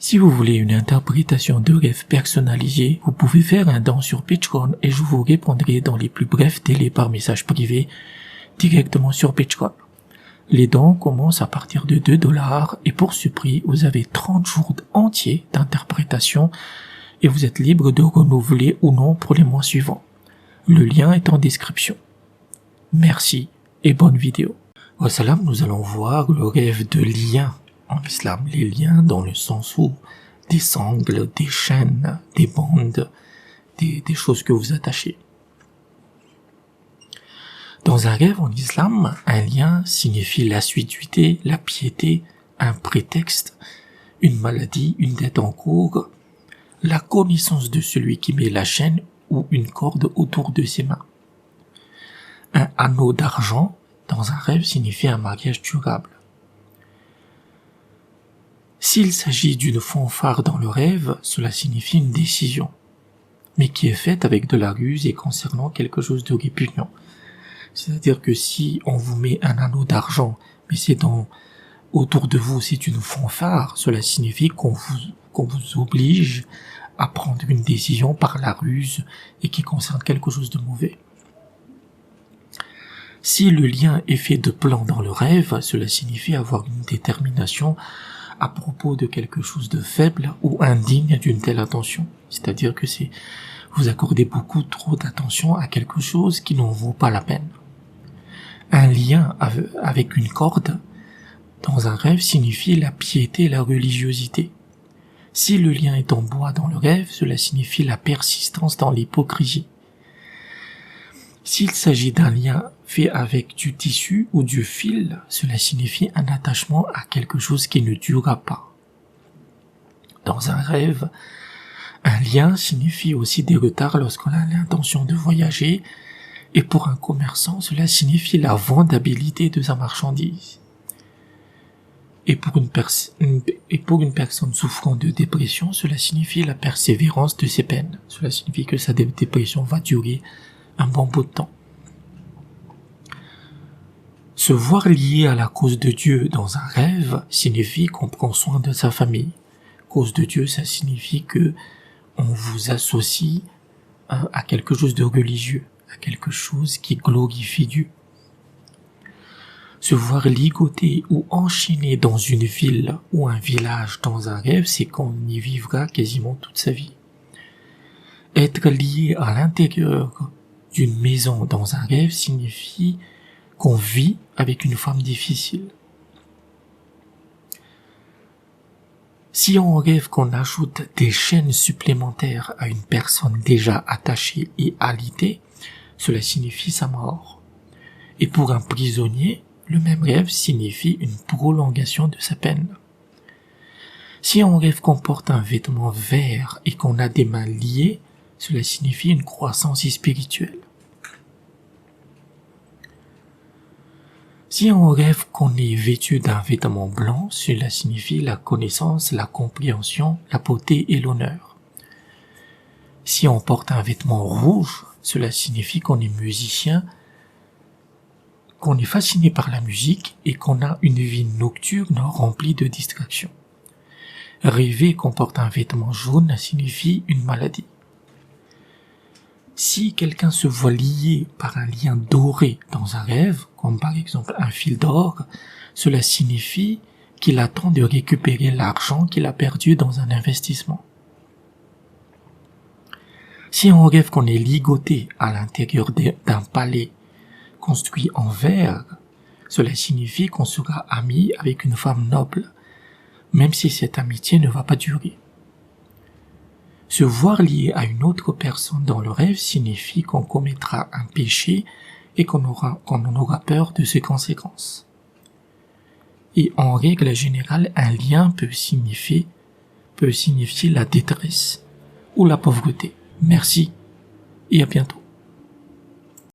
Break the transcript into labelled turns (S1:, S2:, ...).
S1: Si vous voulez une interprétation de rêve personnalisée, vous pouvez faire un don sur Patreon et je vous répondrai dans les plus brefs délais par message privé directement sur Patreon. Les dons commencent à partir de $2 et pour ce prix, vous avez 30 jours entiers d'interprétation et vous êtes libre de renouveler ou non pour les mois suivants. Le lien est en description. Merci et bonne vidéo. Au salam, nous allons voir le rêve de lien en islam. Les liens dans le sens où des sangles, des chaînes, des bandes, des choses que vous attachez. Dans un rêve en islam, un lien signifie l'assiduité, la piété, un prétexte, une maladie, une dette en cours, la connaissance de celui qui met la chaîne ou une corde autour de ses mains. Un anneau d'argent dans un rêve signifie un mariage durable. S'il s'agit d'une fanfare dans le rêve, cela signifie une décision, mais qui est faite avec de la ruse et concernant quelque chose de répugnant. C'est-à-dire que si on vous met un anneau d'argent, mais autour de vous c'est une fanfare, cela signifie qu'on vous oblige à prendre une décision par la ruse et qui concerne quelque chose de mauvais. Si le lien est fait de plans dans le rêve, cela signifie avoir une détermination à propos de quelque chose de faible ou indigne d'une telle attention. C'est-à-dire que vous accordez beaucoup trop d'attention à quelque chose qui n'en vaut pas la peine. Un lien avec une corde dans un rêve signifie la piété et la religiosité. Si le lien est en bois dans le rêve, cela signifie la persistance dans l'hypocrisie. S'il s'agit d'un lien fait avec du tissu ou du fil, cela signifie un attachement à quelque chose qui ne durera pas. Dans un rêve, un lien signifie aussi des retards lorsqu'on a l'intention de voyager, et pour un commerçant, cela signifie la vendabilité de sa marchandise. Et pour une personne souffrant de dépression, cela signifie la persévérance de ses peines. Cela signifie que sa dépression va durer un bon bout de temps. Se voir lié à la cause de Dieu dans un rêve signifie qu'on prend soin de sa famille. Cause de Dieu, ça signifie que on vous associe à quelque chose de religieux, à quelque chose qui glorifie Dieu. Se voir ligoté ou enchaîné dans une ville ou un village dans un rêve, c'est qu'on y vivra quasiment toute sa vie. Être lié à l'intérieur d'une maison dans un rêve signifie qu'on vit avec une femme difficile. Si on rêve qu'on ajoute des chaînes supplémentaires à une personne déjà attachée et alitée, cela signifie sa mort. Et pour un prisonnier, le même rêve signifie une prolongation de sa peine. Si on rêve qu'on porte un vêtement vert et qu'on a des mains liées, cela signifie une croissance spirituelle. Si on rêve qu'on est vêtu d'un vêtement blanc, cela signifie la connaissance, la compréhension, la beauté et l'honneur. Si on porte un vêtement rouge, cela signifie qu'on est musicien, qu'on est fasciné par la musique et qu'on a une vie nocturne remplie de distractions. Rêver qu'on porte un vêtement jaune signifie une maladie. Si quelqu'un se voit lié par un lien doré dans un rêve, comme par exemple un fil d'or, cela signifie qu'il attend de récupérer l'argent qu'il a perdu dans un investissement. Si on rêve qu'on est ligoté à l'intérieur d'un palais construit en verre, cela signifie qu'on sera ami avec une femme noble, même si cette amitié ne va pas durer. Se voir lié à une autre personne dans le rêve signifie qu'on commettra un péché et qu'on en aura peur de ses conséquences. Et en règle générale, un lien peut signifier la détresse ou la pauvreté. Merci et à bientôt.